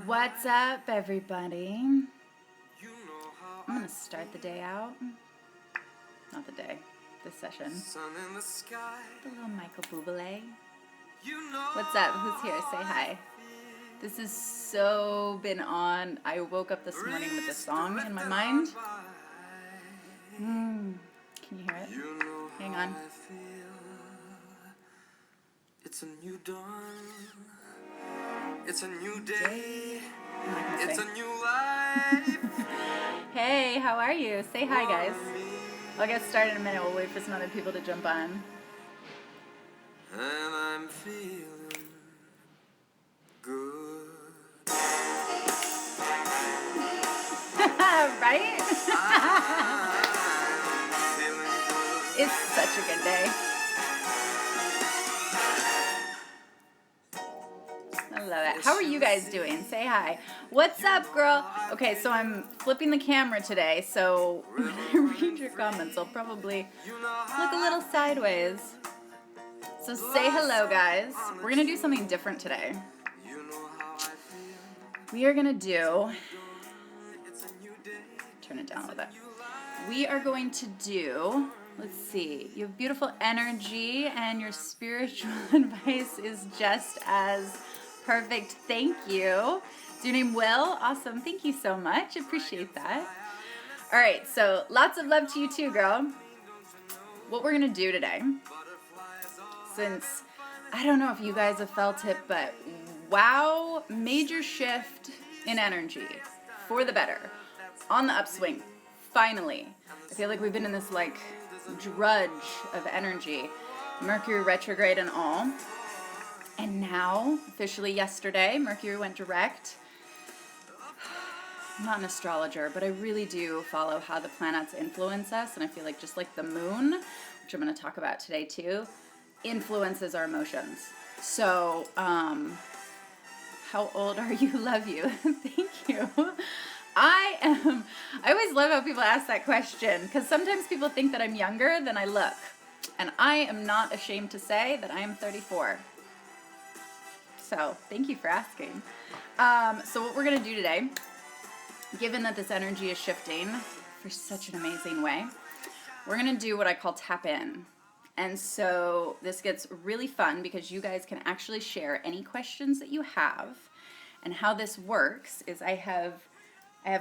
What's up, everybody? I'm gonna start the day out. Not the day, this session. The little Michael Bublé. What's up? Who's here? Say hi. This is so been on. I woke up this morning with this song in my mind. Can you hear it? Hang on. It's a new dawn. It's a new day. It's a new life. Hey, how are you? Say hi, guys. I'll get started in a minute. We'll wait for some other people to jump on. And I'm feeling good. Right? It's such a good day. I love it. How are you guys doing? Say hi. What's up, girl? Okay, so I'm flipping the camera today, so when I read your comments, I'll probably look a little sideways. So say hello, guys. We're going to do something different today. We are going to do... Turn it down a little bit. We are going to do... Let's see. You have beautiful energy, and your spiritual advice is just as... perfect. Thank you. Is your name Will? Awesome. Thank you so much. Appreciate that. All right. So lots of love to you too, girl. What we're going to do today, since I don't know if you guys have felt it, but wow, major shift in energy for the better on the upswing. Finally, I feel like we've been in this like drudge of energy, Mercury retrograde and all. And now, officially yesterday, Mercury went direct. I'm not an astrologer, but I really do follow how the planets influence us. And I feel like just like the moon, which I'm going to talk about today too, influences our emotions. So, how old are you? Love you. Thank you. I always love how people ask that question, because sometimes people think that I'm younger than I look. And I am not ashamed to say that I am 34. So thank you for asking. So what we're going to do today, given that this energy is shifting for such an amazing way, we're going to do what I call tap in. And so this gets really fun because you guys can actually share any questions that you have. And how this works is I have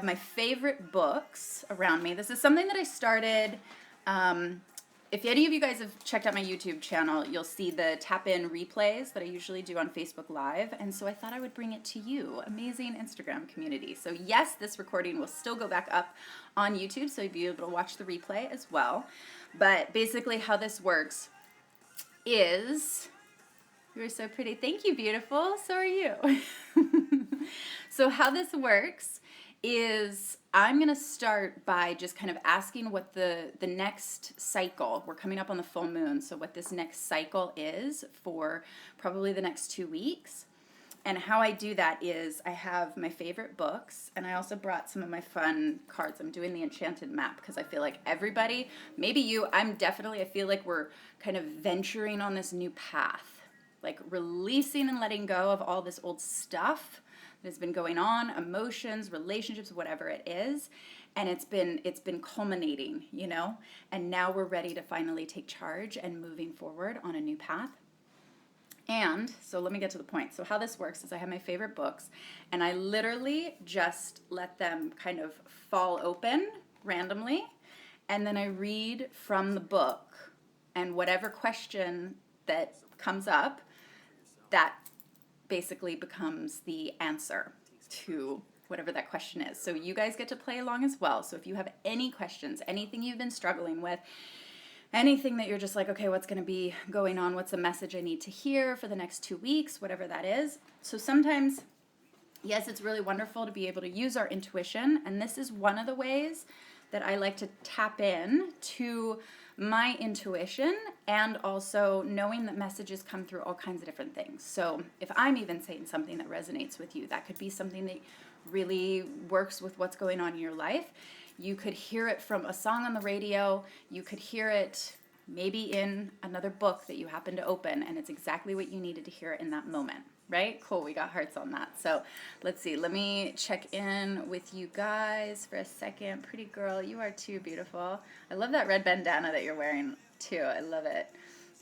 my favorite books around me. This is something that I started... if any of you guys have checked out my YouTube channel, you'll see the tap-in replays that I usually do on Facebook Live, and so I thought I would bring it to you. Amazing Instagram community. So yes, this recording will still go back up on YouTube, so you'll be able to watch the replay as well. But basically how this works is... You're so pretty. Thank you, beautiful. So are you. So how this works is I'm going to start by just kind of asking what the next cycle, we're coming up on the full moon, so what this next cycle is for probably the next 2 weeks. And how I do that is I have my favorite books, and I also brought some of my fun cards. I'm doing the Enchanted Map because I feel like everybody, maybe you, I feel like we're kind of venturing on this new path, like releasing and letting go of all this old stuff has been going on, emotions, relationships, whatever it is, and it's been culminating, you know, and now we're ready to finally take charge and moving forward on a new path. And so let me get to the point. So how this works is I have my favorite books, and I literally just let them kind of fall open randomly, and then I read from the book, and whatever question that comes up, that basically becomes the answer to whatever that question is. So you guys get to play along as well. So if you have any questions, anything you've been struggling with, anything that you're just like, okay, what's going to be going on? What's the message I need to hear for the next 2 weeks? Whatever that is. So sometimes, yes, it's really wonderful to be able to use our intuition. And this is one of the ways that I like to tap in to my intuition, and also knowing that messages come through all kinds of different things. So if I'm even saying something that resonates with you, that could be something that really works with what's going on in your life. You could hear it from a song on the radio. You could hear it maybe in another book that you happen to open, and it's exactly what you needed to hear in that moment. right? Cool, we got hearts on that. So let's see, let me check in with you guys for a second. Pretty girl, you are too beautiful. I love that red bandana that you're wearing too. I love it.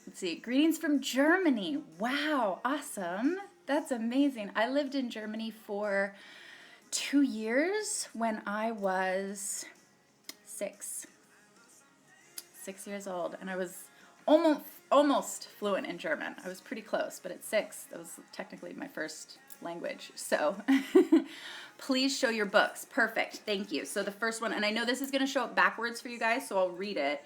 Let's see, greetings from Germany. Wow, awesome. That's amazing. I lived in Germany for 2 years when I was 6 years old, and I was almost fluent in German. I was pretty close, but at 6, that was technically my first language. So please show your books. Perfect. Thank you. So the first one, and I know this is going to show up backwards for you guys, so I'll read it.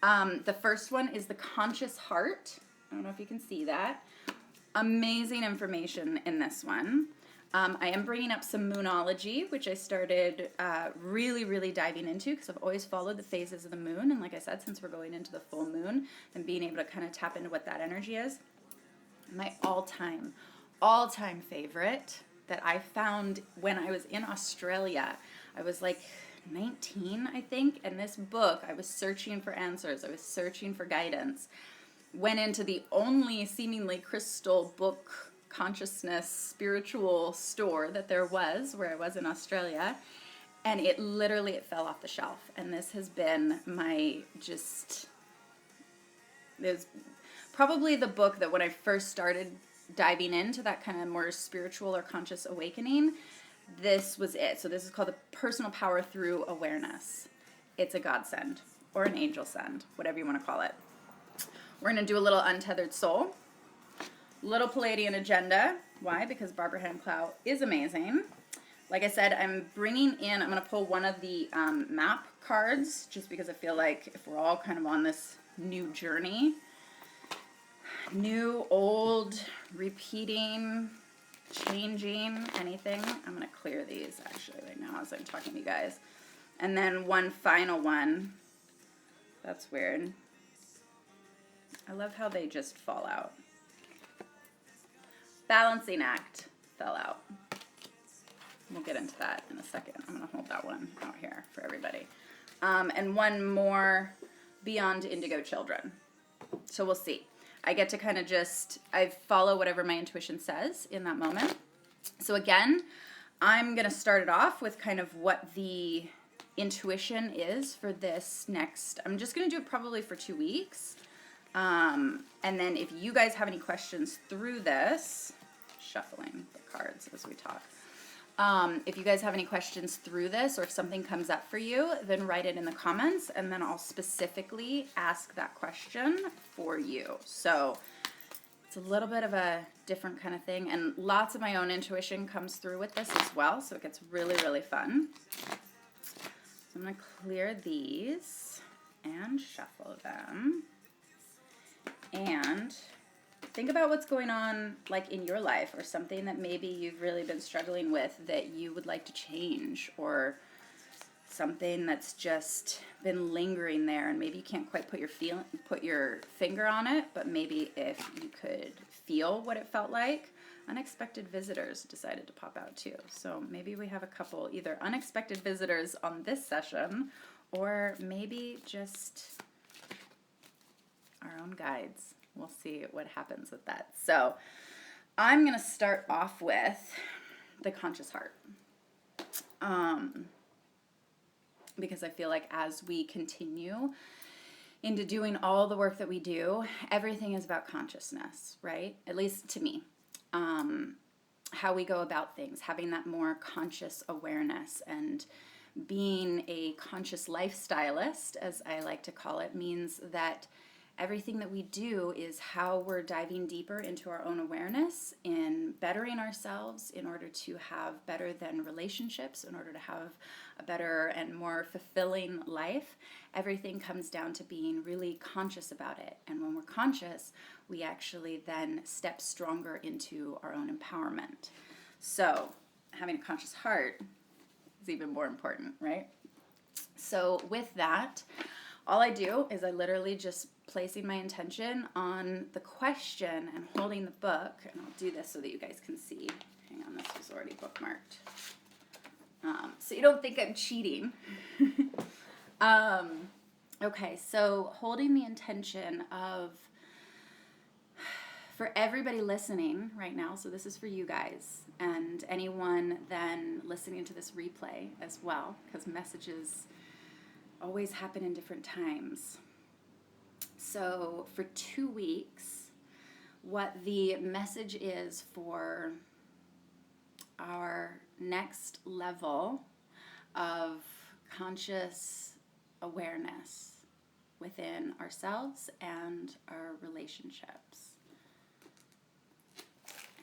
The first one is The Conscious Heart. I don't know if you can see that. Amazing information in this one. I am bringing up some moonology, which I started really diving into because I've always followed the phases of the moon. And like I said, since we're going into the full moon and being able to kind of tap into what that energy is, my all-time favorite that I found when I was in Australia. I was like 19, I think, and this book, I was searching for answers. I was searching for guidance. Went into the only seemingly crystal book consciousness spiritual store that there was where I was in Australia, and it fell off the shelf. And this has been there's probably the book that when I first started diving into that kind of more spiritual or conscious awakening, this was it. So this is called The Personal Power Through Awareness. It's a godsend or an angel send, whatever you want to call it. We're going to do a little untethered soul. Little Palladian agenda. Why? Because Barbara Hand-Clow is amazing. Like I said, I'm going to pull one of the map cards just because I feel like if we're all kind of on this new journey, new, old, repeating, changing, anything, I'm going to clear these actually right now as I'm talking to you guys. And then one final one. That's weird. I love how they just fall out. Balancing act fell out. We'll get into that in a second. I'm going to hold that one out here for everybody. And one more, Beyond Indigo Children. So we'll see. I get to kind of I follow whatever my intuition says in that moment. So again, I'm going to start it off with kind of what the intuition is for this next. I'm just going to do it probably for 2 weeks. And then if you guys have any questions through this, shuffling the cards as we talk. If you guys have any questions through this or if something comes up for you, then write it in the comments and then I'll specifically ask that question for you. So it's a little bit of a different kind of thing, and lots of my own intuition comes through with this as well, so it gets really fun. So I'm going to clear these and shuffle them. And think about what's going on like in your life or something that maybe you've really been struggling with that you would like to change, or something that's just been lingering there and maybe you can't quite put your finger on it, but maybe if you could feel what it felt like. Unexpected visitors decided to pop out too. So maybe we have a couple either unexpected visitors on this session or maybe just our own guides. We'll see what happens with that. So I'm going to start off with the conscious heart. Because I feel like as we continue into doing all the work that we do, everything is about consciousness, right? At least to me. How we go about things, having that more conscious awareness, and being a conscious lifestylist, as I like to call it, means that everything that we do is how we're diving deeper into our own awareness, in bettering ourselves in order to have better than relationships, in order to have a better and more fulfilling life. Everything comes down to being really conscious about it. And when we're conscious, we actually then step stronger into our own empowerment. So having a conscious heart is even more important, right? So with that, all I do is I literally just placing my intention on the question and holding the book, and I'll do this so that you guys can see. Hang on, this was already bookmarked. So you don't think I'm cheating. Okay, so holding the intention of for everybody listening right now, so this is for you guys and anyone then listening to this replay as well, because messages always happen in different times. So for 2 weeks, what the message is for our next level of conscious awareness within ourselves and our relationships.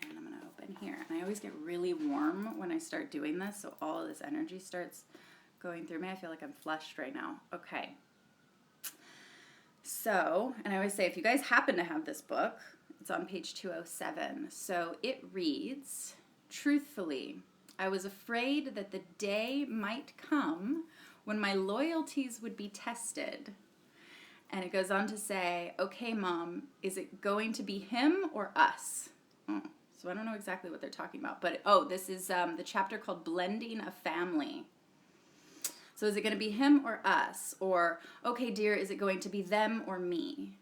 And I'm going to open here. And I always get really warm when I start doing this, so all of this energy starts going through me. I feel like I'm flushed right now. Okay. So, and I always say, if you guys happen to have this book, it's on page 207. So it reads, truthfully, I was afraid that the day might come when my loyalties would be tested. And it goes on to say, okay, Mom, is it going to be him or us? So I don't know exactly what they're talking about. But, this is the chapter called Blending a Family. So is it going to be him or us? Or, okay, dear, is it going to be them or me?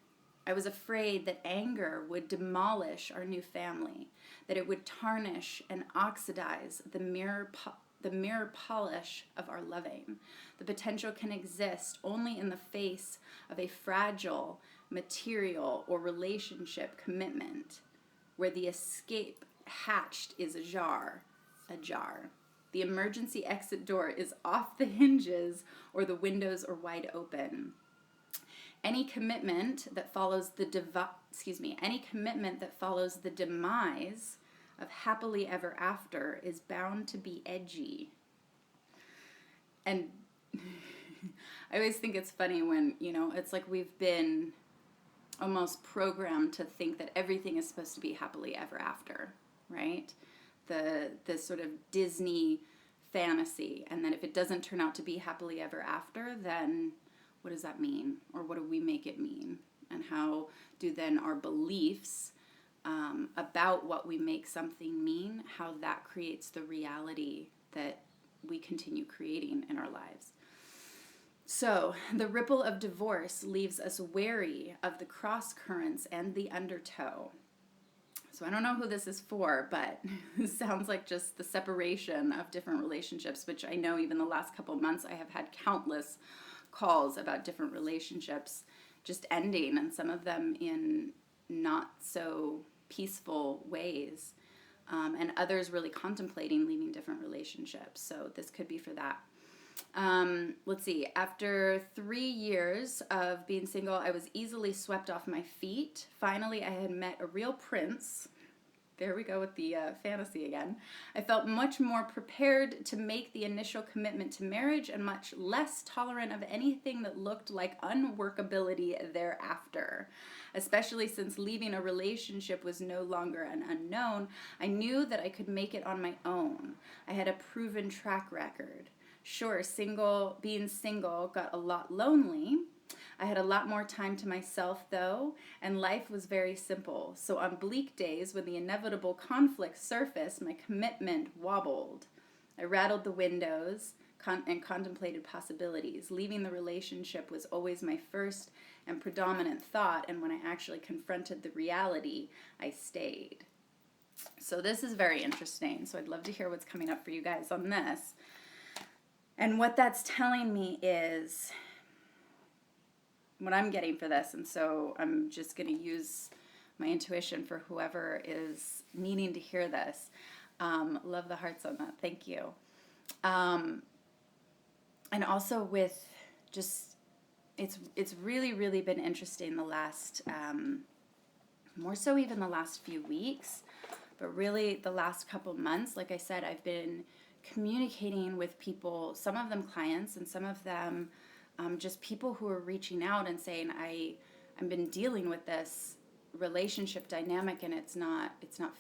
I was afraid that anger would demolish our new family, that it would tarnish and oxidize the mirror polish of our loving. The potential can exist only in the face of a fragile material or relationship commitment, where the escape hatched is ajar. The emergency exit door is off the hinges or the windows are wide open. Any commitment that follows the demise of happily ever after is bound to be edgy. And I always think it's funny when, it's like we've been almost programmed to think that everything is supposed to be happily ever after, right? The sort of Disney fantasy, and then if it doesn't turn out to be happily ever after, then what does that mean? Or what do we make it mean? And how do then our beliefs about what we make something mean, how that creates the reality that we continue creating in our lives? So the ripple of divorce leaves us wary of the cross currents and the undertow. So I don't know who this is for, but it sounds like just the separation of different relationships, which I know even the last couple of months I have had countless calls about different relationships just ending, and some of them in not so peaceful ways, and others really contemplating leaving different relationships. So this could be for that. Let's see. After 3 years of being single, I was easily swept off my feet. Finally, I had met a real prince. There we go with the fantasy again. I felt much more prepared to make the initial commitment to marriage and much less tolerant of anything that looked like unworkability thereafter. Especially since leaving a relationship was no longer an unknown, I knew that I could make it on my own. I had a proven track record. Sure, being single got a lot lonely. I had a lot more time to myself, though, and life was very simple. So on bleak days, when the inevitable conflict surfaced, my commitment wobbled. I rattled the windows and contemplated possibilities. Leaving the relationship was always my first and predominant thought, and when I actually confronted the reality, I stayed. So this is very interesting. So I'd love to hear what's coming up for you guys on this. And what that's telling me is what I'm getting for this. And so I'm just going to use my intuition for whoever is needing to hear this. Love the hearts on that. Thank you. And also with just, it's really, really been interesting the last, more so even the last few weeks, but really the last couple months. Like I said, I've been communicating with people, some of them clients and some of them just people who are reaching out and saying, I've been dealing with this relationship dynamic and it's not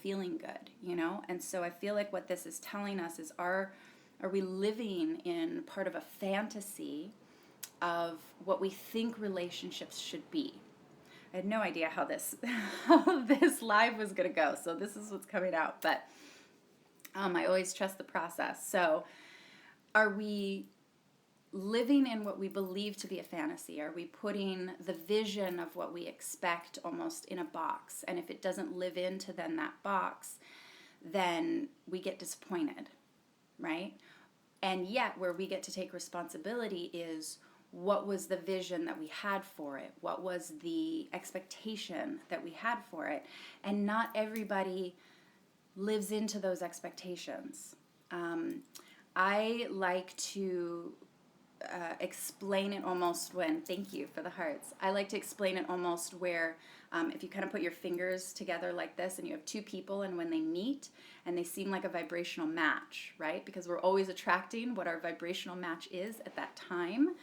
feeling good, And so I feel like what this is telling us is, are we living in part of a fantasy of what we think relationships should be? I had no idea how this live was going to go, so this is what's coming out, but I always trust the process. So are we living in what we believe to be a fantasy? Are we putting the vision of what we expect almost in a box? And if it doesn't live into then that box, then we get disappointed, right? And yet where we get to take responsibility is, what was the vision that we had for it? What was the expectation that we had for it? And not everybody lives into those expectations. I like to explain it almost when, thank you for the hearts. I like to explain it almost where if you kind of put your fingers together like this and you have two people, and when they meet and they seem like a vibrational match, right? Because we're always attracting what our vibrational match is at that time.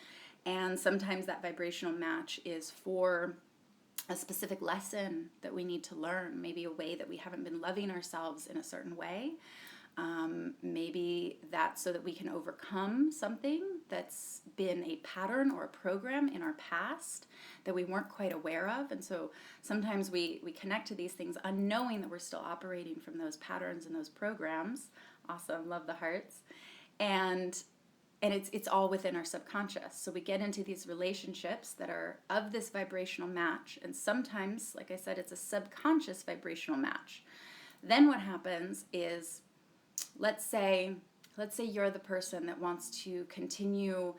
And sometimes that vibrational match is for a specific lesson that we need to learn, maybe a way that we haven't been loving ourselves in a certain way. Maybe that's so that we can overcome something that's been a pattern or a program in our past that we weren't quite aware of. And so sometimes we connect to these things unknowing that we're still operating from those patterns and those programs. Awesome, love the hearts. And it's all within our subconscious. So we get into these relationships that are of this vibrational match. And sometimes, like I said, it's a subconscious vibrational match. Then what happens is, let's say you're the person that wants to continue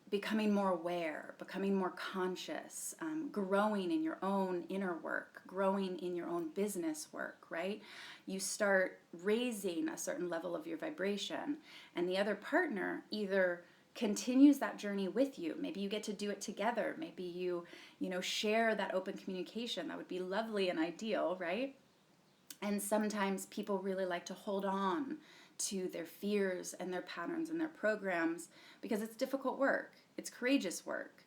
becoming more aware, becoming more conscious, growing in your own inner work, growing in your own business work, right? You start raising a certain level of your vibration, and the other partner either continues that journey with you. Maybe you get to do it together. Maybe you share that open communication. That would be lovely and ideal, right? And sometimes people really like to hold on to their fears and their patterns and their programs because it's difficult work. It's courageous work.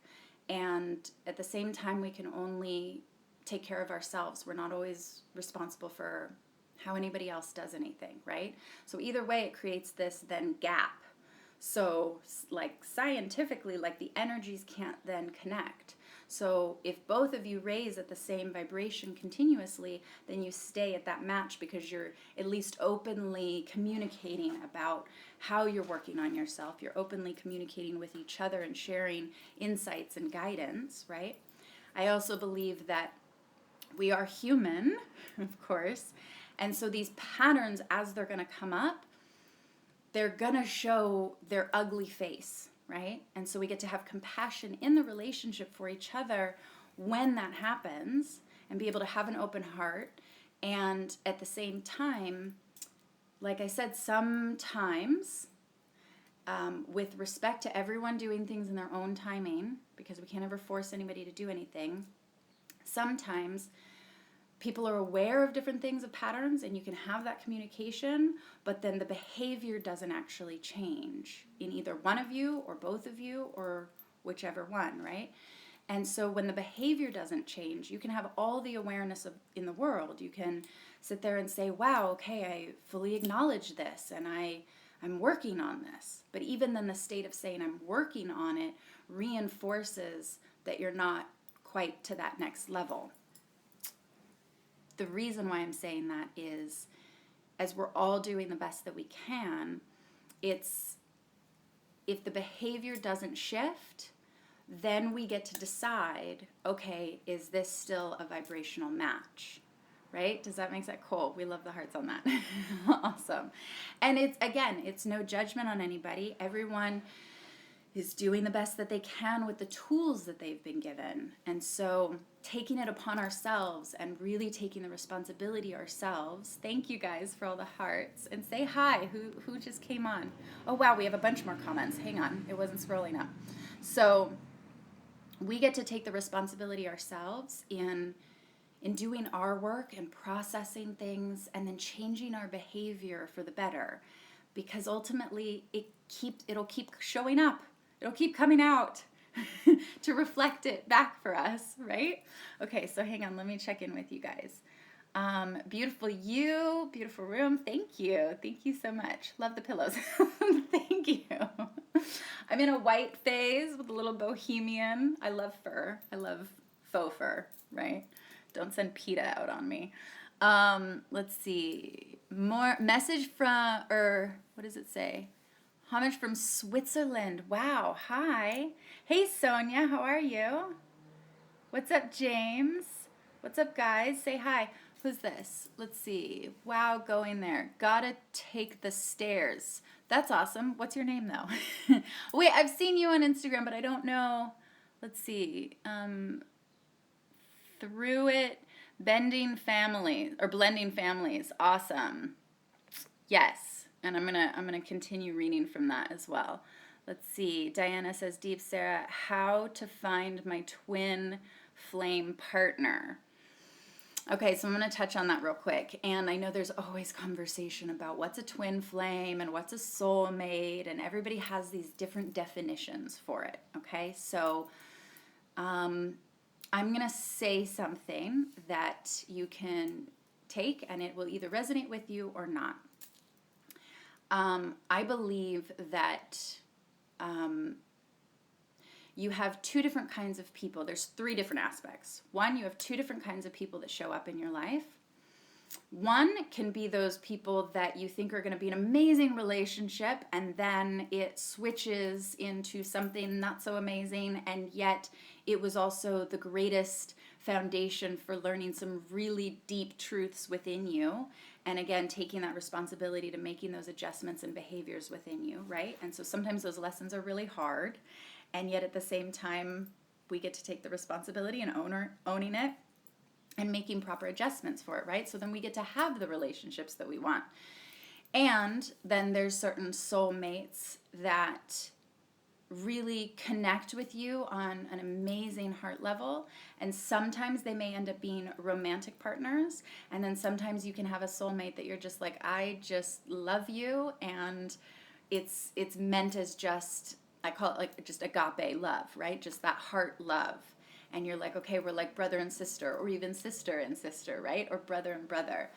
And at the same time, we can only take care of ourselves. We're not always responsible for how anybody else does anything, right? So either way, it creates this then gap. So like scientifically, like the energies can't then connect. So if both of you raise at the same vibration continuously, then you stay at that match because you're at least openly communicating about how you're working on yourself. You're openly communicating with each other and sharing insights and guidance, right? I also believe that we are human, of course, and so these patterns, as they're going to come up, they're going to show their ugly face, right? And so we get to have compassion in the relationship for each other when that happens and be able to have an open heart. And at the same time, like I said, sometimes with respect to everyone doing things in their own timing, because we can't ever force anybody to do anything, sometimes people are aware of different things, of patterns, and you can have that communication, but then the behavior doesn't actually change in either one of you or both of you or whichever one, right? And so when the behavior doesn't change, you can have all the awareness in the world. You can sit there and say, wow, okay, I fully acknowledge this and I'm working on this. But even then the state of saying I'm working on it reinforces that you're not quite to that next level. The reason why I'm saying that is, as we're all doing the best that we can, it's if the behavior doesn't shift, then we get to decide, okay, is this still a vibrational match? Right? Does that make sense? Cool. We love the hearts on that. Awesome. And it's no judgment on anybody. Everyone is doing the best that they can with the tools that they've been given. And so taking it upon ourselves and really taking the responsibility ourselves. Thank you guys for all the hearts. And say hi, who just came on. Oh, wow, we have a bunch more comments. Hang on, it wasn't scrolling up. So we get to take the responsibility ourselves in doing our work and processing things and then changing our behavior for the better. Because ultimately, it'll keep showing up. It'll keep coming out to reflect it back for us, right? Okay, so hang on. Let me check in with you guys. Beautiful you, beautiful room. Thank you. Thank you so much. Love the pillows. Thank you. I'm in a white phase with a little bohemian. I love fur. I love faux fur, right? Don't send PETA out on me. Let's see. More message from, or what does it say? Homage from Switzerland. Wow. Hi. Hey, Sonia. How are you? What's up, James? What's up, guys? Say hi. Who's this? Let's see. Wow, going there. Gotta take the stairs. That's awesome. What's your name, though? Wait, I've seen you on Instagram, but I don't know. Let's see. Through it, bending families or blending families. Awesome. Yes, and I'm gonna continue reading from that as well. Let's see. Diana says, "Deep Sarah, how to find my twin flame partner?" Okay, so I'm going to touch on that real quick. And I know there's always conversation about what's a twin flame and what's a soulmate, and everybody has these different definitions for it. Okay, so I'm going to say something that you can take, and it will either resonate with you or not. I believe that you have two different kinds of people. There's three different aspects. One, you have two different kinds of people that show up in your life. One can be those people that you think are going to be an amazing relationship, and then it switches into something not so amazing, and yet it was also the greatest foundation for learning some really deep truths within you. And again, taking that responsibility to making those adjustments and behaviors within you, right? And so sometimes those lessons are really hard, and yet at the same time, we get to take the responsibility and owning it and making proper adjustments for it, right? So then we get to have the relationships that we want. And then there's certain soulmates that really connect with you on an amazing heart level, and sometimes they may end up being romantic partners, and then sometimes you can have a soulmate that you're just like, I just love you, and it's meant as just, I call it like just agape love, right? Just that heart love. And you're like, okay, we're like brother and sister, or even sister and sister, right? Or brother and brother.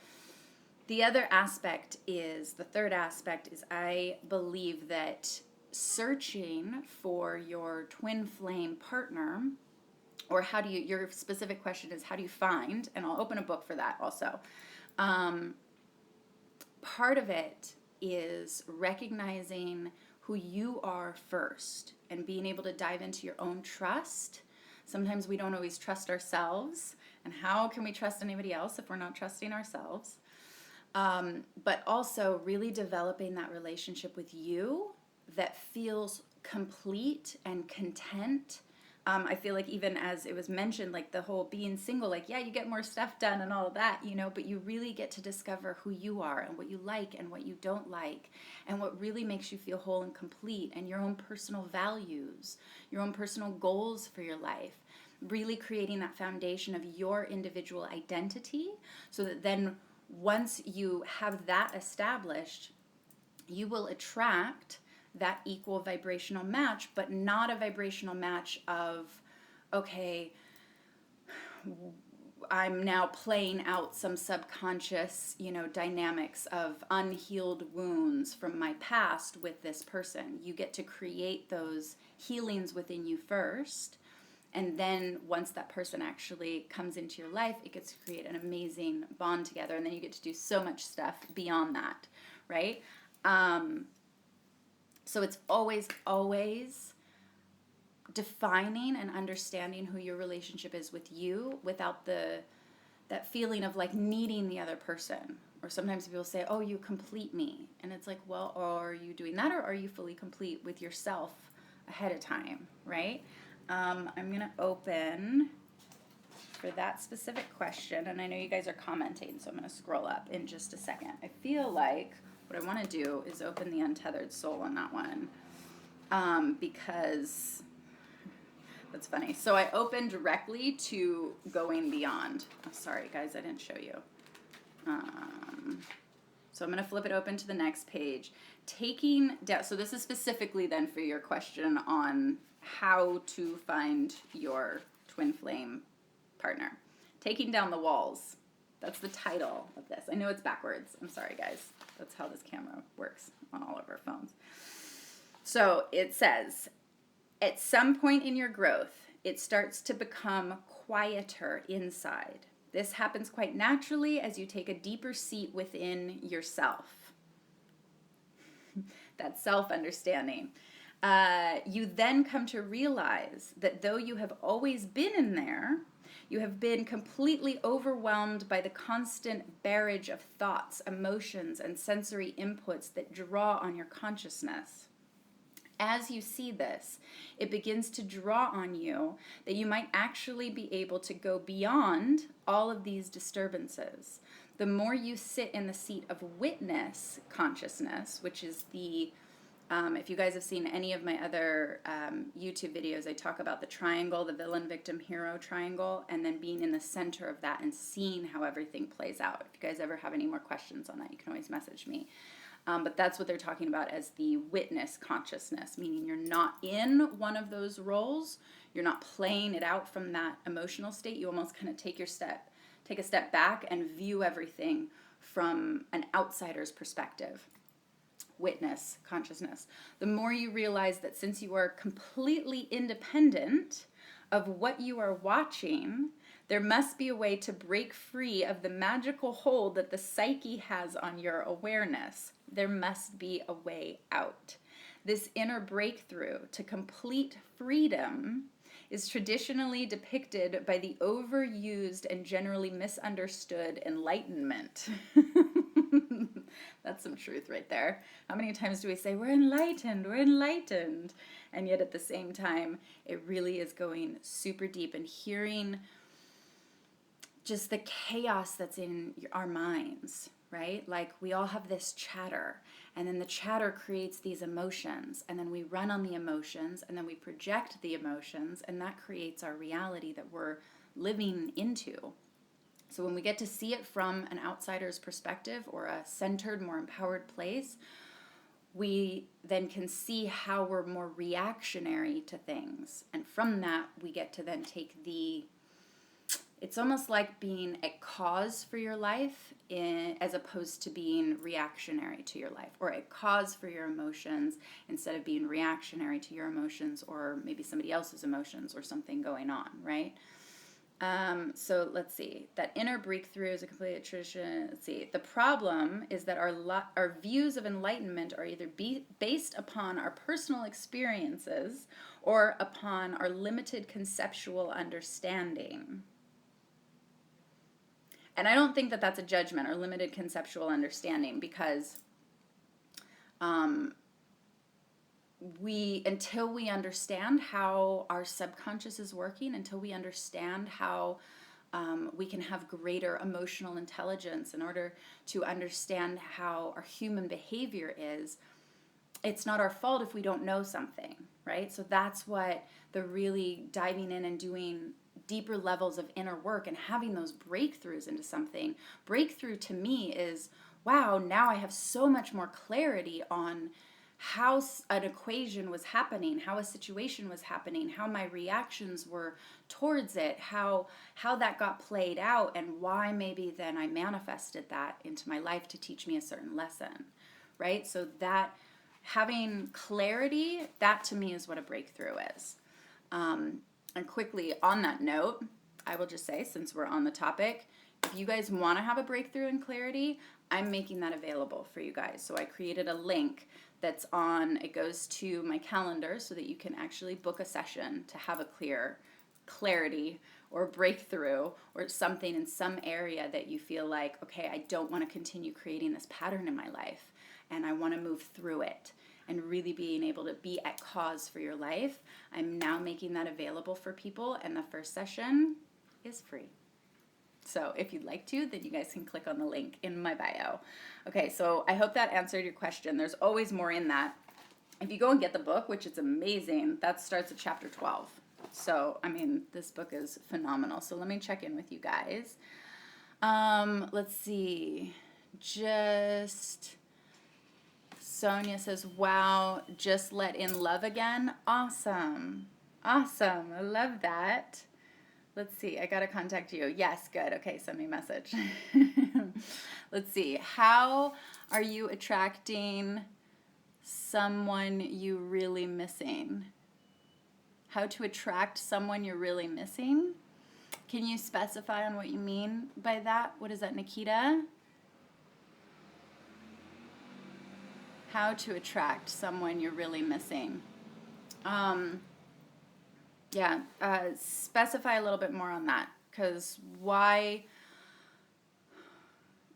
The other aspect is, the third aspect is, I believe that searching for your twin flame partner, or how do you, your specific question is, how do you find, and I'll open a book for that also. Part of it is recognizing who you are first and being able to dive into your own trust. Sometimes we don't always trust ourselves, and how can we trust anybody else if we're not trusting ourselves? But also really developing that relationship with you that feels complete and content. I feel like even as it was mentioned, like the whole being single, like, yeah, you get more stuff done and all of that, you know, but you really get to discover who you are and what you like and what you don't like, and what really makes you feel whole and complete, and your own personal values, your own personal goals for your life. Really creating that foundation of your individual identity, so that then once you have that established, you will attract that equal vibrational match, but not a vibrational match of, okay, I'm now playing out some subconscious, you know, dynamics of unhealed wounds from my past with this person. You get to create those healings within you first, and then once that person actually comes into your life, it gets to create an amazing bond together, and then you get to do so much stuff beyond that, right? So it's always defining and understanding who your relationship is with you, without that feeling of like needing the other person. Or sometimes people say, oh, you complete me. And it's like, well, are you doing that, or are you fully complete with yourself ahead of time, right? I'm going to open for that specific question, and I know you guys are commenting, so I'm going to scroll up in just a second. I feel like what I want to do is open the untethered soul on that one, because that's funny. So I opened directly to going beyond. Oh, sorry, guys, I didn't show you. So I'm going to flip it open to the next page. Taking down, so this is specifically then for your question on how to find your twin flame partner. Taking down the walls. That's the title of this. I know it's backwards. I'm sorry, guys. That's how this camera works on all of our phones. So it says, at some point in your growth, it starts to become quieter inside. This happens quite naturally as you take a deeper seat within yourself. that self-understanding. You then come to realize that though you have always been in there, you have been completely overwhelmed by the constant barrage of thoughts, emotions, and sensory inputs that draw on your consciousness. As you see this, it begins to draw on you that you might actually be able to go beyond all of these disturbances. The more you sit in the seat of witness consciousness, which is the if you guys have seen any of my other YouTube videos, I talk about the triangle, the villain, victim, hero triangle, and then being in the center of that and seeing how everything plays out. If you guys ever have any more questions on that, you can always message me. But that's what they're talking about as the witness consciousness, meaning you're not in one of those roles. You're not playing it out from that emotional state. You almost kind of take a step back and view everything from an outsider's perspective. Witness consciousness. The more you realize that since you are completely independent of what you are watching, there must be a way to break free of the magical hold that the psyche has on your awareness. There must be a way out. This inner breakthrough to complete freedom is traditionally depicted by the overused and generally misunderstood enlightenment. That's some truth right there. How many times do we say, we're enlightened, we're enlightened? And yet at the same time, it really is going super deep and hearing just the chaos that's in our minds, right? Like we all have this chatter, and then the chatter creates these emotions, and then we run on the emotions, and then we project the emotions, and that creates our reality that we're living into. So when we get to see it from an outsider's perspective or a centered, more empowered place, we then can see how we're more reactionary to things. And from that, we get to then take it's almost like being a cause for your life as opposed to being reactionary to your life, or a cause for your emotions instead of being reactionary to your emotions or maybe somebody else's emotions or something going on, right? So let's see. That inner breakthrough is a complete tradition. Let's see. The problem is that our views of enlightenment are either based upon our personal experiences or upon our limited conceptual understanding. And I don't think that that's a judgment or limited conceptual understanding, because until we understand how our subconscious is working, until we understand how we can have greater emotional intelligence in order to understand how our human behavior is, it's not our fault if we don't know something, right? So that's what the really diving in and doing deeper levels of inner work and having those breakthroughs into something. Breakthrough to me is, wow, now I have so much more clarity on how an equation was happening, how a situation was happening, how my reactions were towards it, how that got played out, and why maybe then I manifested that into my life to teach me a certain lesson, right? So that having clarity, that to me is what a breakthrough is. And quickly on that note, I will just say, since we're on the topic, if you guys want to have a breakthrough in clarity, I'm making that available for you guys. So I created a link that's it goes to my calendar so that you can actually book a session to have a clear clarity or breakthrough or something in some area that you feel like, okay, I don't want to continue creating this pattern in my life and I want to move through it. And really being able to be at cause for your life. I'm now making that available for people, and the first session is free. So if you'd like to, then you guys can click on the link in my bio. Okay, so I hope that answered your question. There's always more in that. If you go and get the book, which is amazing, that starts at chapter 12. So, I mean, this book is phenomenal. So let me check in with you guys. Let's see. Sonia says, wow, just let in love again. Awesome. Awesome. I love that. Let's see. I got to contact you. Yes, good. Okay, send me a message. Let's see. How are you attracting someone you really missing? How to attract someone you're really missing? Can you specify on what you mean by that? What is that, Nikita? how to attract someone you're really missing. Specify a little bit more on that, because why,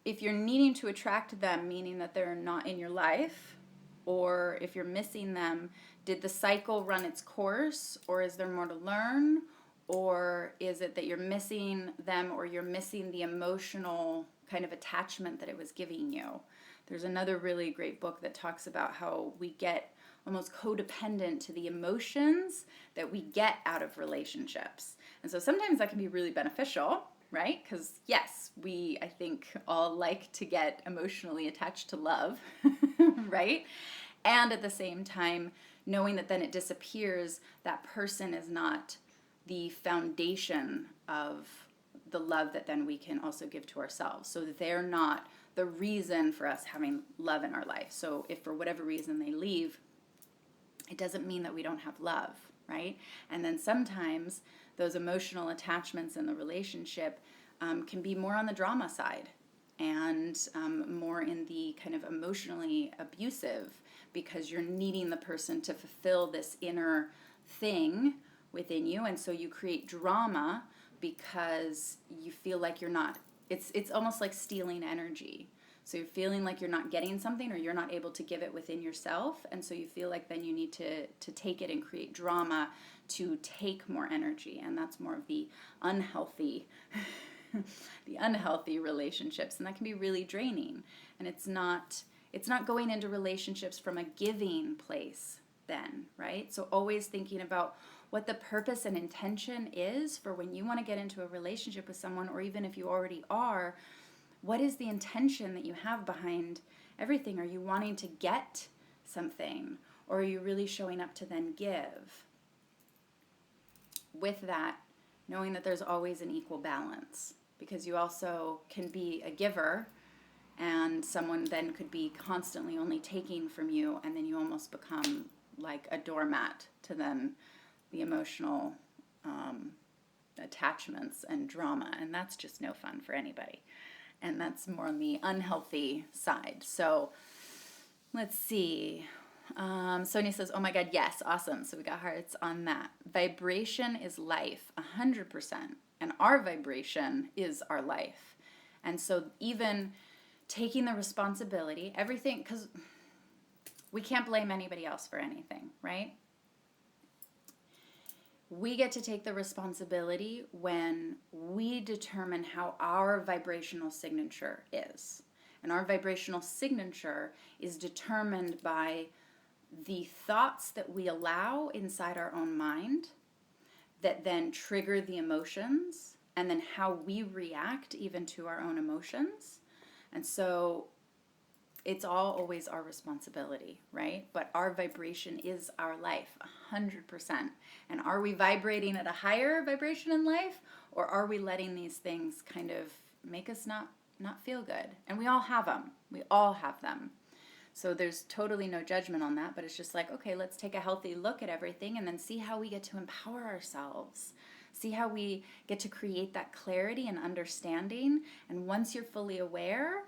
if you're needing to attract them, meaning that they're not in your life, or if you're missing them, did the cycle run its course, or is there more to learn, or is it that you're missing them, or you're missing the emotional kind of attachment that it was giving you? There's another really great book that talks about how we get almost codependent to the emotions that we get out of relationships. And so sometimes that can be really beneficial, right? Because yes, we, I think, all like to get emotionally attached to love, right? And at the same time, knowing that then it disappears, that person is not the foundation of the love that then we can also give to ourselves. So they're not the reason for us having love in our life. So if for whatever reason they leave, it doesn't mean that we don't have love, right? And then sometimes those emotional attachments in the relationship can be more on the drama side and more in the kind of emotionally abusive, because you're needing the person to fulfill this inner thing within you. And so you create drama because you feel like you're not, it's almost like stealing energy. So you're feeling like you're not getting something, or you're not able to give it within yourself. And so you feel like then you need to take it and create drama to take more energy. And that's more of the unhealthy, the unhealthy relationships. And that can be really draining. And it's not going into relationships from a giving place then, right? So always thinking about what the purpose and intention is for when you want to get into a relationship with someone, or even if you already are, what is the intention that you have behind everything? Are you wanting to get something, or are you really showing up to then give? With that, knowing that there's always an equal balance, because you also can be a giver, and someone then could be constantly only taking from you, and then you almost become like a doormat to then the emotional attachments and drama, and that's just no fun for anybody. And that's more on the unhealthy side. So let's see. Sonia says, oh my God, yes, awesome. So we got hearts on that. Vibration is life, 100%. And our vibration is our life. And so even taking the responsibility, everything, because we can't blame anybody else for anything, right? We get to take the responsibility when we determine how our vibrational signature is. And our vibrational signature is determined by the thoughts that we allow inside our own mind that then trigger the emotions, and then how we react even to our own emotions. And so it's all always our responsibility, right? But our vibration is our life, 100%. And are we vibrating at a higher vibration in life, or are we letting these things kind of make us not feel good? And we all have them. We all have them. So there's totally no judgment on that, but it's just like, okay, let's take a healthy look at everything and then see how we get to empower ourselves. See how we get to create that clarity and understanding. And once you're fully aware,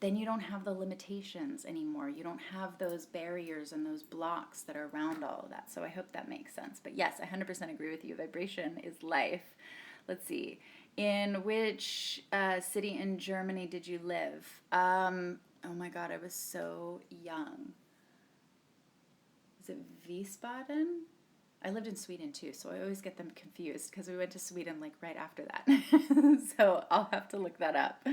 then you don't have the limitations anymore. You don't have those barriers and those blocks that are around all of that. So I hope that makes sense. But yes, I 100% agree with you. Vibration is life. Let's see. In which city in Germany did you live? Oh my God, I was so young. Is it Wiesbaden? I lived in Sweden too, so I always get them confused because we went to Sweden like right after that. So I'll have to look that up.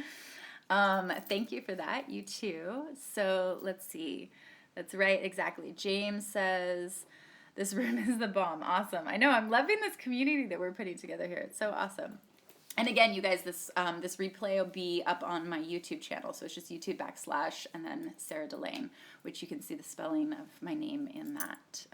Thank you for that. You too. So let's see. That's right. Exactly. James says, this room is the bomb. Awesome. I know. I'm loving this community that we're putting together here. It's so awesome. And again, you guys, this replay will be up on my YouTube channel. So it's just YouTube / and then Serah Delane, which you can see the spelling of my name in that,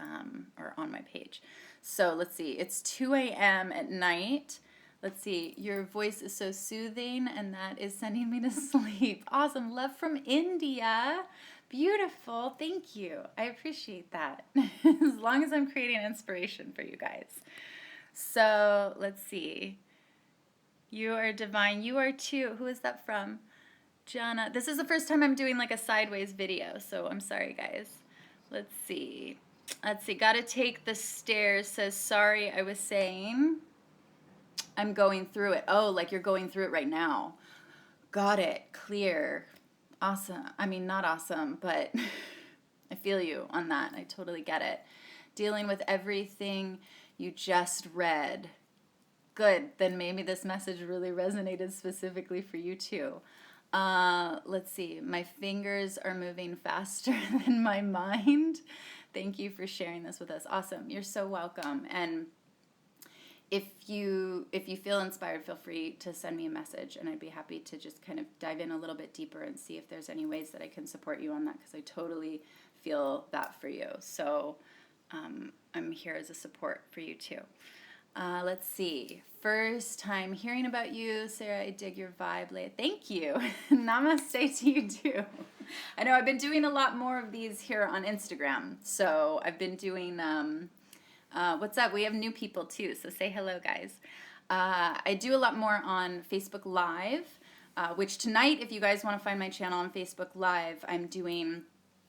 or on my page. So let's see. It's 2 a.m. at night. Let's see, your voice is so soothing, and that is sending me to sleep. Awesome. Love from India. Beautiful. Thank you. I appreciate that. As long as I'm creating inspiration for you guys. So let's see. You are divine. You are too. Who is that from? Jana, this is the first time I'm doing like a sideways video, so I'm sorry, guys. Let's see. Gotta take the stairs. Says, sorry, I was saying I'm going through it. Oh, like you're going through it right now. Got it. Clear. Awesome. I mean, not awesome, but I feel you on that. I totally get it. Dealing with everything you just read. Good. Then maybe this message really resonated specifically for you too. Let's see. My fingers are moving faster than my mind. Thank you for sharing this with us. Awesome. You're so welcome. And if you feel inspired, feel free to send me a message, and I'd be happy to just kind of dive in a little bit deeper and see if there's any ways that I can support you on that, because I totally feel that for you. So I'm here as a support for you too. Let's see. First time hearing about you, Serah. I dig your vibe. Thank you. Namaste to you too. I know I've been doing a lot more of these here on Instagram. So I've been doing, what's up? We have new people too. So say hello, guys. I do a lot more on Facebook Live, which tonight, if you guys want to find my channel on Facebook Live,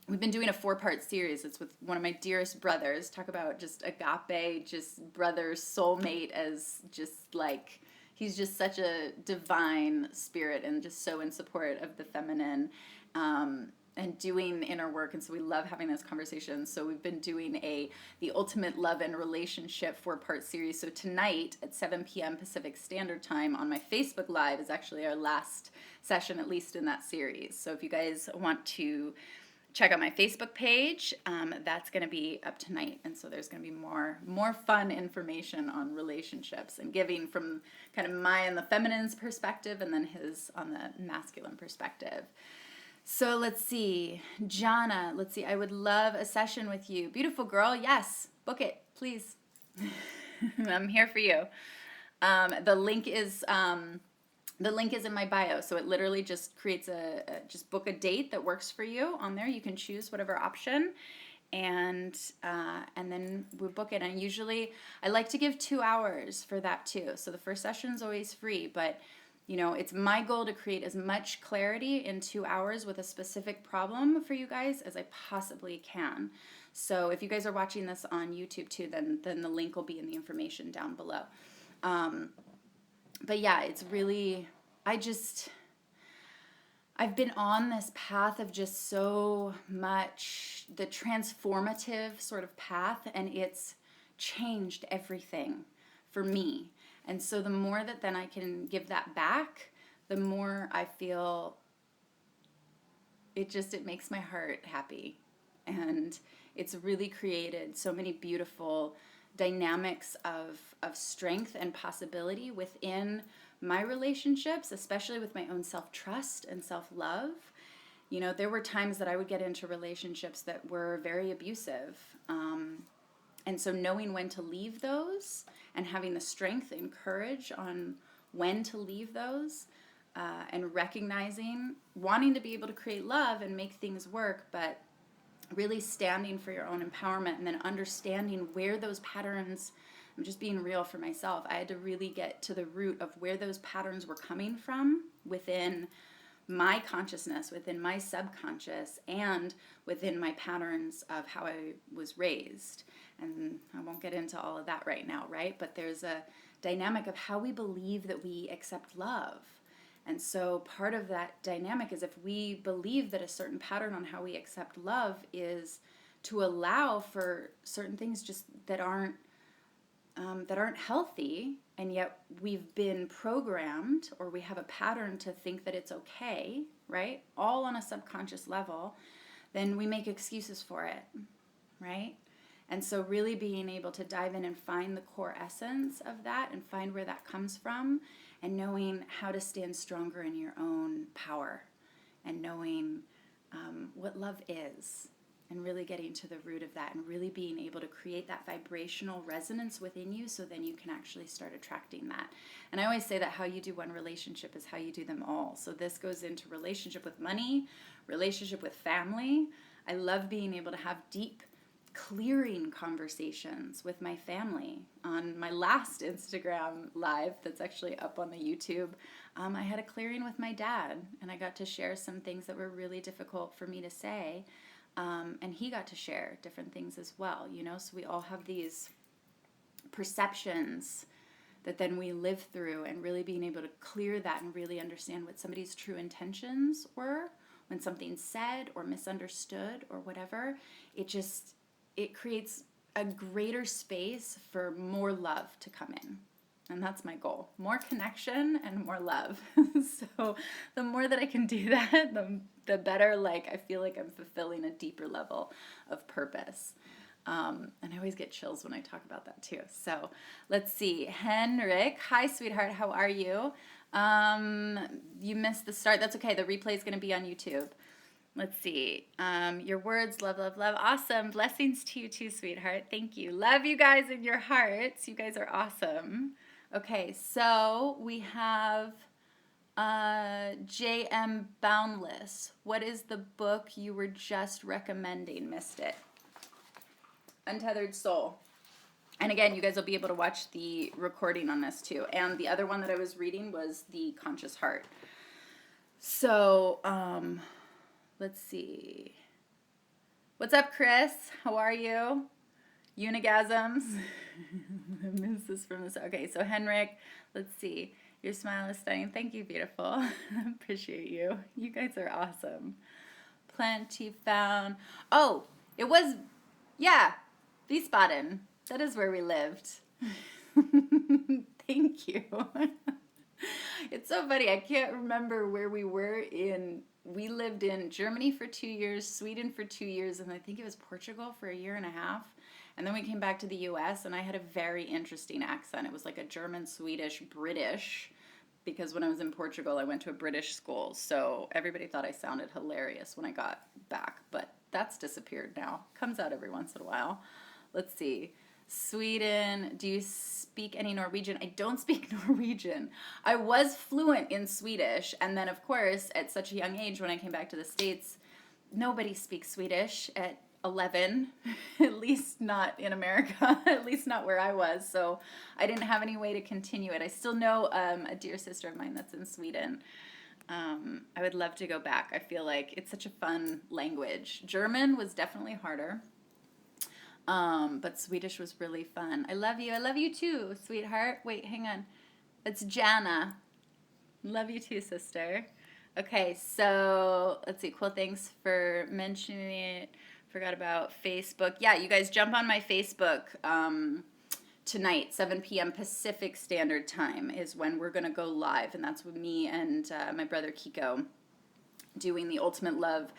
we've been doing a 4-part series. It's with one of my dearest brothers. Talk about just agape, just brother, soulmate, as just like, he's just such a divine spirit and just so in support of the feminine and doing inner work. And so we love having those conversations. So we've been doing the Ultimate Love and Relationship 4-part series. So tonight at 7 p.m. Pacific Standard Time on my Facebook Live is actually our last session, at least in that series. So if you guys want to check out my Facebook page, that's going to be up tonight. And so there's going to be more fun information on relationships and giving from kind of my and the feminine's perspective, and then his on the masculine perspective. So let's see. Jana, let's see. I would love a session with you. Beautiful girl. Yes. Book it, please. I'm here for you. The link is in my bio, so it literally just creates just book a date that works for you on there. You can choose whatever option, and then we book it. And usually, I like to give 2 hours for that too. So the first session is always free, but it's my goal to create as much clarity in 2 hours with a specific problem for you guys as I possibly can. So if you guys are watching this on YouTube too, then the link will be in the information down below. But yeah, it's really, I've been on this path of just so much, the transformative sort of path, and it's changed everything for me. And so the more that then I can give that back, the more I feel it makes my heart happy. And it's really created so many beautiful dynamics of strength and possibility within my relationships, especially with my own self-trust and self-love. There were times that I would get into relationships that were very abusive. And so knowing when to leave those and having the strength and courage on when to leave those, and recognizing, wanting to be able to create love and make things work, but really standing for your own empowerment, and then understanding where those patterns, I'm just being real for myself, I had to really get to the root of where those patterns were coming from within my consciousness, within my subconscious, and within my patterns of how I was raised. And I won't get into all of that right now, right? But there's a dynamic of how we believe that we accept love. And so part of that dynamic is if we believe that a certain pattern on how we accept love is to allow for certain things just that aren't healthy, and yet we've been programmed, or we have a pattern to think that it's okay, right? All on a subconscious level, then we make excuses for it, right? And so really being able to dive in and find the core essence of that and find where that comes from, and knowing how to stand stronger in your own power, and knowing what love is, and really getting to the root of that, and really being able to create that vibrational resonance within you, so then you can actually start attracting that. And I always say that how you do one relationship is how you do them all. So this goes into relationship with money, relationship with family. I love being able to have deep clearing conversations with my family. On my last Instagram live that's actually up on the YouTube, I had a clearing with my dad, and I got to share some things that were really difficult for me to say, and he got to share different things as well, you know, so we all have these perceptions that then we live through, and really being able to clear that and really understand what somebody's true intentions were when something's said or misunderstood or whatever. It creates a greater space for more love to come in. And that's my goal. More connection and more love. So the more that I can do that, the better, like, I feel like I'm fulfilling a deeper level of purpose. And I always get chills when I talk about that too. So let's see. Henrik, hi sweetheart, how are you? You missed the start. That's okay. The replay is going to be on YouTube. Let's see. Your words, love, love, love. Awesome. Blessings to you too, sweetheart. Thank you. Love you guys in your hearts. You guys are awesome. Okay, so we have J.M. Boundless. What is the book you were just recommending? Missed it. Untethered Soul. And again, you guys will be able to watch the recording on this too. And the other one that I was reading was The Conscious Heart. So, let's see. What's up, Chris? How are you? Unigasms. I miss this from this. Okay, so Henrik, let's see. Your smile is stunning. Thank you, beautiful. Appreciate you. You guys are awesome. Plenty found. Oh, it was, yeah, Wiesbaden. That is where we lived. Thank you. It's so funny. I can't remember where we were in. We lived in Germany for 2 years, Sweden for 2 years, and I think it was Portugal for 1.5 years. And then we came back to the U.S., and I had a very interesting accent. It was like a German, Swedish, British, because when I was in Portugal, I went to a British school. So everybody thought I sounded hilarious when I got back, but that's disappeared now. Comes out every once in a while. Let's see. Sweden, do you speak any Norwegian? I don't speak Norwegian. I was fluent in Swedish, and then of course at such a young age when I came back to the States, nobody speaks Swedish at 11, at least not in America, at least not where I was, so I didn't have any way to continue it. I still know a dear sister of mine that's in Sweden. I would love to go back. I feel like it's such a fun language. German was definitely harder. But Swedish was really fun. I love you. I love you too, sweetheart. Wait, hang on. It's Jana. Love you too, sister. Okay, so let's see. Cool. Thanks for mentioning it. Forgot about Facebook. Yeah, you guys jump on my Facebook tonight, 7 p.m. Pacific Standard Time is when we're going to go live. And that's with me and my brother Kiko doing the Ultimate Love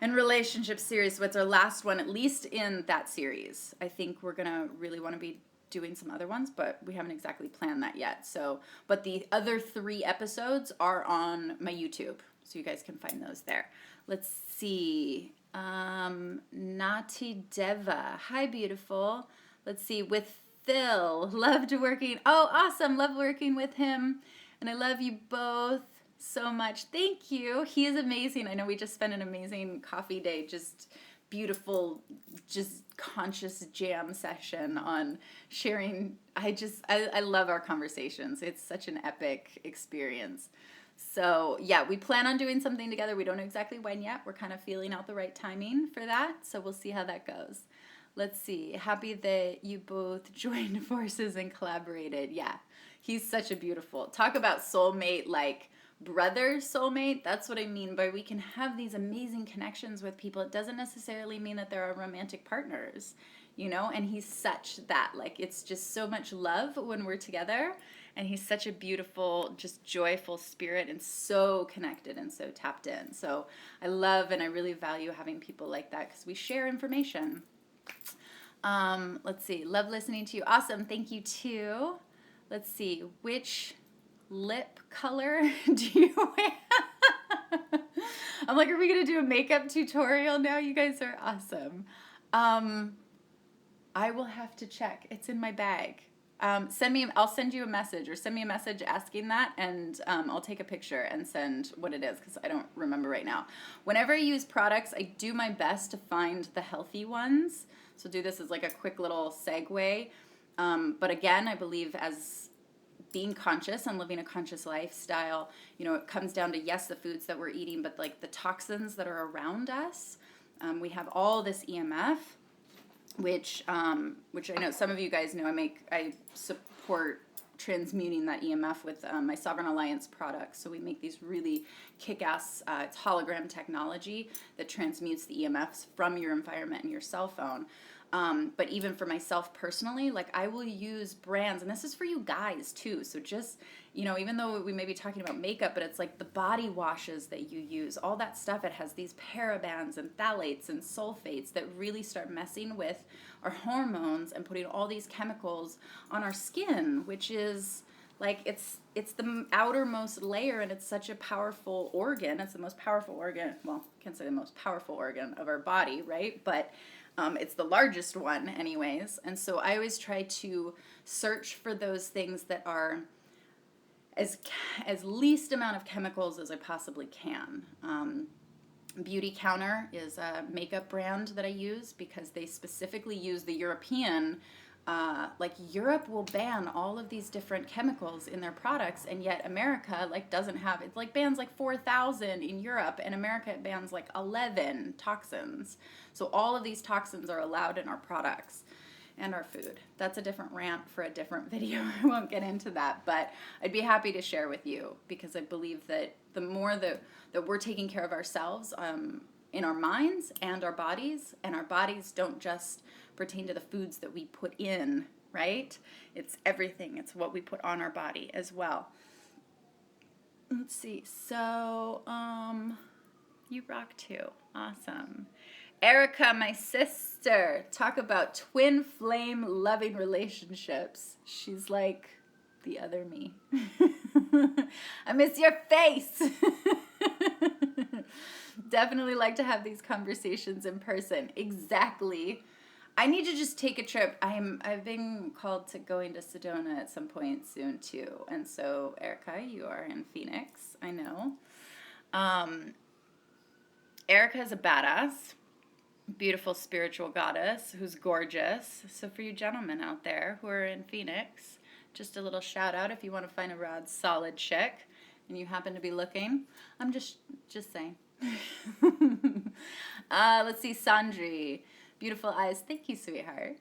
and Relationship series. So it's our last one, at least in that series. I think we're going to really want to be doing some other ones, but we haven't exactly planned that yet. So, but the other 3 episodes are on my YouTube, so you guys can find those there. Let's see. Nati Deva. Hi, beautiful. Let's see. With Phil. Loved working. Oh, awesome. Love working with him. And I love you both so much. Thank you. He is amazing. I know we just spent an amazing coffee day, just beautiful, just conscious jam session on sharing. I love our conversations. It's such an epic experience. So yeah, we plan on doing something together. We don't know exactly when yet. We're kind of feeling out the right timing for that. So we'll see how that goes. Let's see. Happy that you both joined forces and collaborated. Yeah, he's such a beautiful, talk about soulmate, like brother soulmate. That's what I mean by we can have these amazing connections with people. It doesn't necessarily mean that they're our romantic partners, you know, and he's such that, like, it's just so much love when we're together, and he's such a beautiful, just joyful spirit and so connected and so tapped in. So I love and I really value having people like that because we share information. Let's see. Love listening to you. Awesome. Thank you too. Let's see. Which lip color do you wear? I'm like, are we going to do a makeup tutorial now? You guys are awesome. I will have to check. It's in my bag. I'll send you a message, or send me a message asking that, and I'll take a picture and send what it is, because I don't remember right now. Whenever I use products, I do my best to find the healthy ones. So do this as like a quick little segue. But again, I believe as being conscious and living a conscious lifestyle, you know, it comes down to, yes, the foods that we're eating, but like the toxins that are around us. We have all this EMF, which I know some of you guys know. I support transmuting that EMF with my Sovereign Alliance products. So we make these really kick-ass, it's hologram technology that transmutes the EMFs from your environment and your cell phone. But even for myself personally, like I will use brands, and this is for you guys too. So just, you know, even though we may be talking about makeup, but it's like the body washes that you use, all that stuff, it has these parabens and phthalates and sulfates that really start messing with our hormones and putting all these chemicals on our skin, which is like, it's the outermost layer, and it's such a powerful organ. It's the most powerful organ. Well, I can't say the most powerful organ of our body, right? But it's the largest one anyways. And so I always try to search for those things that are as least amount of chemicals as I possibly can. Beauty Counter is a makeup brand that I use because they specifically use the European, like Europe will ban all of these different chemicals in their products, and yet America like doesn't have, it like bans like 4,000 in Europe, and America it bans like 11 toxins. So all of these toxins are allowed in our products and our food. That's a different rant for a different video. I won't get into that, but I'd be happy to share with you, because I believe that the more that we're taking care of ourselves in our minds and our bodies don't just pertain to the foods that we put in, right? It's everything. It's what we put on our body as well. Let's see. So, you rock too. Awesome. Erica, my sister, talk about twin flame loving relationships. She's like the other me. I miss your face. Definitely like to have these conversations in person. Exactly. I need to just take a trip. I've been called to going to Sedona at some point soon too. And so, Erica, you are in Phoenix, I know. Erica is a badass, beautiful spiritual goddess who's gorgeous. So for you gentlemen out there who are in Phoenix, just a little shout out if you want to find a rad solid chick and you happen to be looking. I'm just saying. Let's see, Sandri. Beautiful eyes. Thank you, sweetheart.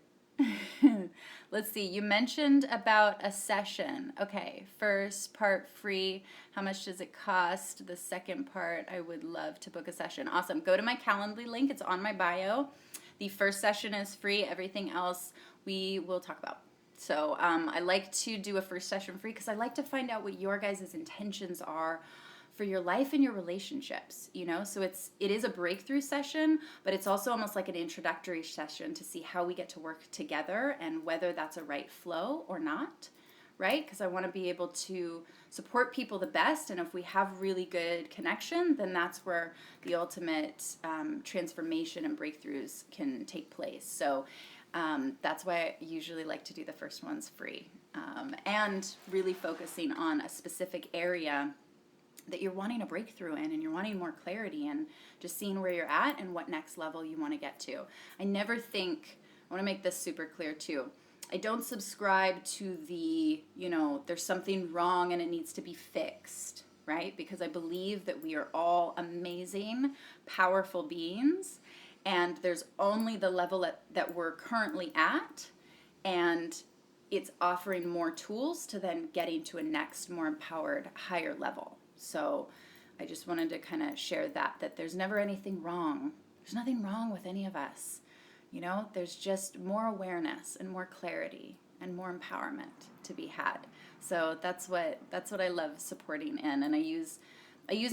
Let's see. You mentioned about a session. Okay. First part free. How much does it cost? The second part, I would love to book a session. Awesome. Go to my Calendly link. It's on my bio. The first session is free. Everything else we will talk about. So I like to do a first session free because I like to find out what your guys' intentions are for your life and your relationships, you know? So it is a breakthrough session, but it's also almost like an introductory session to see how we get to work together and whether that's a right flow or not, right? Because I want to be able to support people the best, and if we have really good connection, then that's where the ultimate transformation and breakthroughs can take place. So that's why I usually like to do the first ones free, and really focusing on a specific area that you're wanting a breakthrough in and you're wanting more clarity and just seeing where you're at and what next level you want to get to. I want to make this super clear too. I don't subscribe to the, there's something wrong and it needs to be fixed, right? Because I believe that we are all amazing, powerful beings, and there's only the level that we're currently at, and it's offering more tools to then getting to a next, more empowered, higher level. So I just wanted to kind of share that there's never anything wrong. There's nothing wrong with any of us. There's just more awareness and more clarity and more empowerment to be had. So that's what I love supporting in. And I use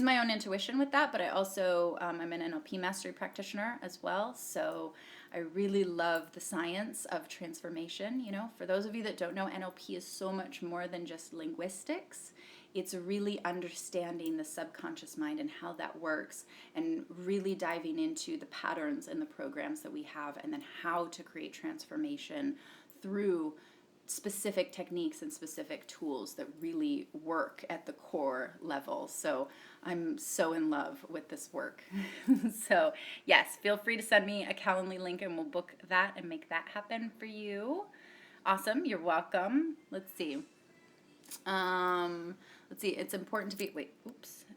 my own intuition with that, but I also, I'm an NLP mastery practitioner as well. So I really love the science of transformation. For those of you that don't know, NLP is so much more than just linguistics. It's really understanding the subconscious mind and how that works, and really diving into the patterns and the programs that we have, and then how to create transformation through specific techniques and specific tools that really work at the core level. So I'm so in love with this work. So yes, feel free to send me a Calendly link and we'll book that and make that happen for you. Awesome, you're welcome. Let's see. It's important to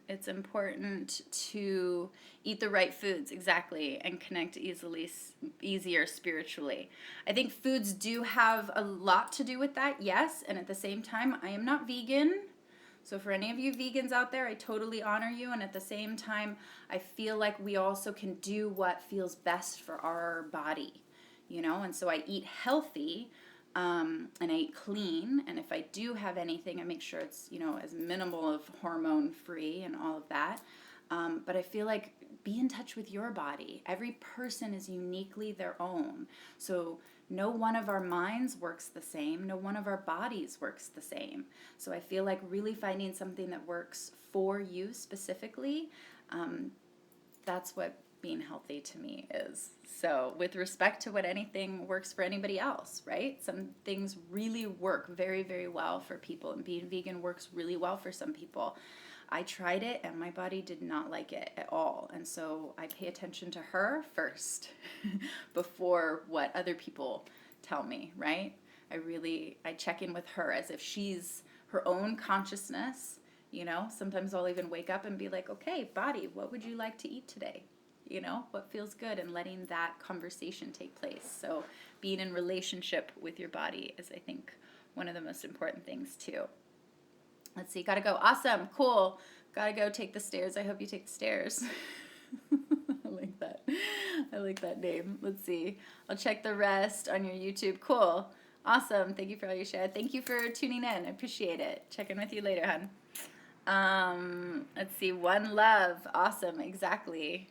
it's important to eat the right foods, exactly, and connect easier spiritually. I think foods do have a lot to do with that, yes, and at the same time, I am not vegan. So for any of you vegans out there, I totally honor you, and at the same time, I feel like we also can do what feels best for our body, and so I eat healthy, and I eat clean, and if I do have anything, I make sure it's, as minimal of hormone free and all of that. But I feel like be in touch with your body. Every person is uniquely their own. So no one of our minds works the same. No one of our bodies works the same. So I feel like really finding something that works for you specifically, that's what being healthy to me is. So with respect to what anything works for anybody else, right? Some things really work very, very well for people, and being vegan works really well for some people. I tried it and my body did not like it at all. And so I pay attention to her first before what other people tell me, right? I check in with her as if she's her own consciousness. Sometimes I'll even wake up and be like, okay, body, what would you like to eat today? What feels good, and letting that conversation take place. So being in relationship with your body is, I think, one of the most important things too. Let's see, gotta go. Awesome, cool. Gotta go take the stairs. I hope you take the stairs. I like that. I like that name. Let's see. I'll check the rest on your YouTube. Cool. Awesome. Thank you for all your share. Thank you for tuning in. I appreciate it. Check in with you later, hon. Let's see. One love. Awesome. Exactly.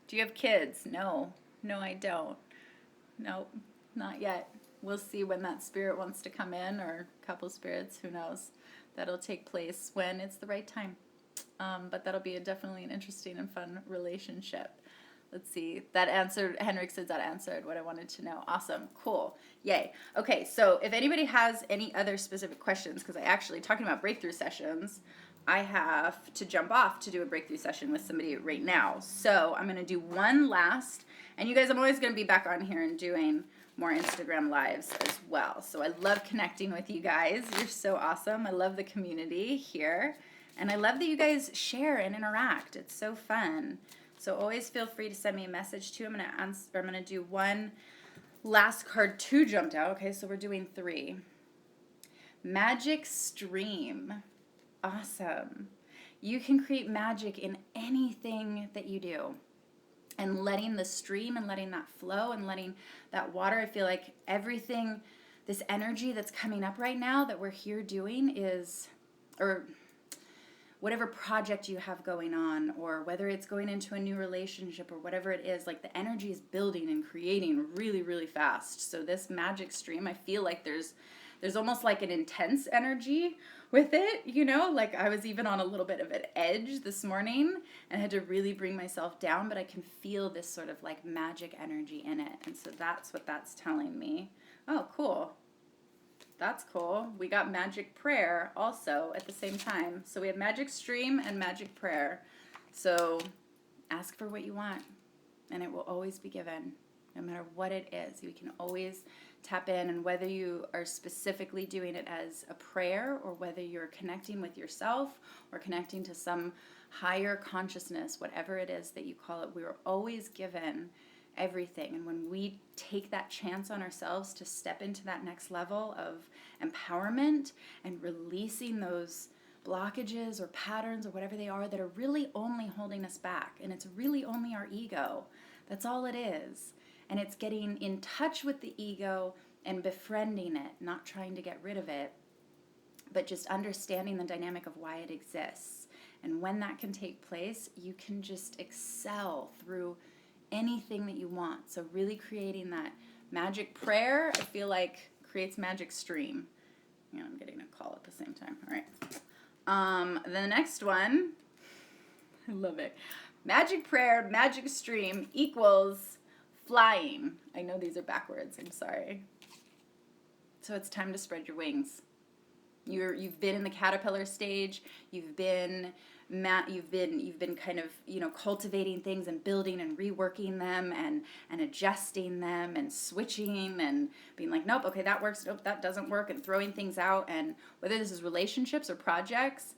Do you have kids? No, I don't. Nope, not yet. We'll see when that spirit wants to come in, or couple spirits, who knows. That'll take place when it's the right time. But that'll be definitely an interesting and fun relationship. Let's see. That answered, Henrik says that answered what I wanted to know. Awesome. Cool. Yay. Okay, so if anybody has any other specific questions, because talking about breakthrough sessions, I have to jump off to do a breakthrough session with somebody right now. So I'm going to do one last, and you guys, I'm always going to be back on here and doing more Instagram lives as well. So I love connecting with you guys. You're so awesome. I love the community here, and I love that you guys share and interact. It's so fun. So always feel free to send me a message too. I'm going to do one last card. 2 jumped out. Okay, so we're doing 3. Magic Stream. Awesome. You can create magic in anything that you do. And letting the stream and letting that flow and letting that water, I feel like everything, this energy that's coming up right now that we're here doing is, or whatever project you have going on, or whether it's going into a new relationship or whatever it is, like the energy is building and creating really, really fast. So this magic stream, I feel like there's almost like an intense energy with it, like I was even on a little bit of an edge this morning and had to really bring myself down, but I can feel this sort of like magic energy in it. And so that's what that's telling me. Oh, cool. That's cool. We got magic prayer also at the same time. So we have magic stream and magic prayer. So ask for what you want and it will always be given, no matter what it is. You can always tap in, and whether you are specifically doing it as a prayer or whether you're connecting with yourself or connecting to some higher consciousness, whatever it is that you call it, we are always given everything. And when we take that chance on ourselves to step into that next level of empowerment and releasing those blockages or patterns or whatever they are that are really only holding us back, and it's really only our ego, that's all it is. And it's getting in touch with the ego and befriending it, not trying to get rid of it, but just understanding the dynamic of why it exists. And when that can take place, you can just excel through anything that you want. So really creating that magic prayer, I feel like creates magic stream. I'm getting a call at the same time. All right. The next one, I love it. Magic prayer, magic stream equals flying. I know these are backwards. I'm sorry. So it's time to spread your wings. You've been in the caterpillar stage. You've been kind of, cultivating things and building and reworking them and adjusting them and switching and being like, nope, okay, that works, nope, that doesn't work, and throwing things out. And whether this is relationships or projects,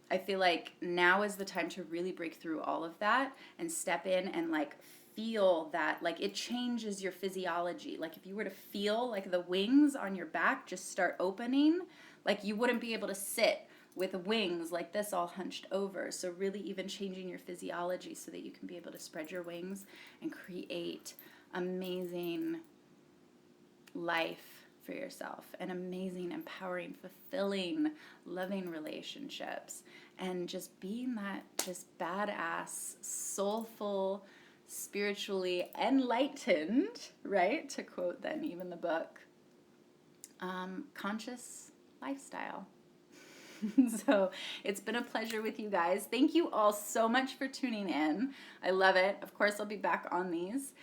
I feel like now is the time to really break through all of that and step in and like feel that, like, it changes your physiology. Like if you were to feel like the wings on your back just start opening, like you wouldn't be able to sit with wings like this all hunched over. So really even changing your physiology so that you can be able to spread your wings and create amazing life for yourself, and amazing, empowering, fulfilling, loving relationships, and just being that just badass, soulful, spiritually enlightened, right? To quote then even the book, conscious lifestyle. So it's been a pleasure with you guys. Thank you all so much for tuning in. I love it. Of course, I'll be back on these.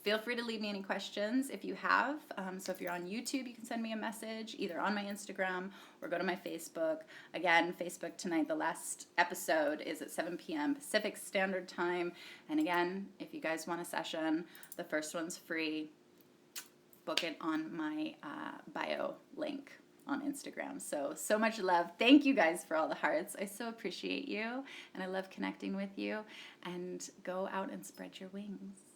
Feel free to leave me any questions if you have. So if you're on YouTube, you can send me a message either on my Instagram or go to my Facebook. Again, Facebook tonight, the last episode is at 7 p.m. Pacific Standard Time. And again, if you guys want a session, the first one's free. Book it on my bio link on Instagram. So much love. Thank you guys for all the hearts. I so appreciate you, and I love connecting with you. And go out and spread your wings.